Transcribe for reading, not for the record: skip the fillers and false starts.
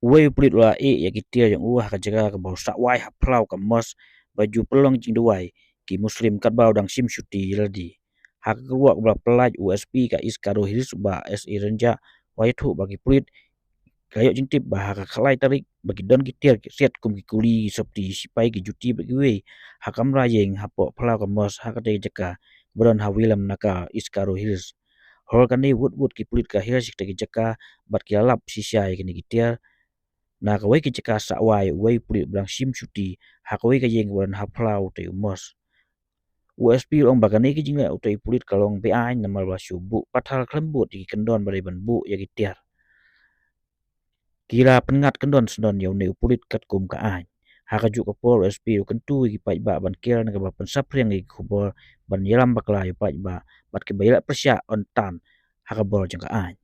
Uwei pulit ula ya gitia yang uah ka jaga ka bau sakwai haplau ka mos baju pelong jing duai ki muslim kat bau dang sim syuti ladi. Hak guak bla pelaj USP ka iskaro hiris ba SI renja wai thu bagi pulit kayo jing tip bah ka khalai tarik bagi don gitir siat kum ki kuli sopti sipai ki juti bagi wei hakam rayeng hapo plau ka mos hakate jaka bron hawilam naka iskaro hiris. Hol kani wut wut ki pulit ka hiris ki jaka bat ki alap sisai kini gitir na ka wei ki cika sakwai wei pulit blang sim cuti hak wei ka yeng wan haplau te umos USP ong bagani ki jingle utai pulit kalong be ain namal wasu bu pathal klembut di kendon bare ban bu ya gitiar kira pengat kendon sendon yau ne pulit kat kum ka ain haka juk ka pol USP kentu ki pai ba ban kira na ka ban sapriang ki kubor ban yelam bakla yu pai ba bat ke baila persya on tan haka bol jang ka ain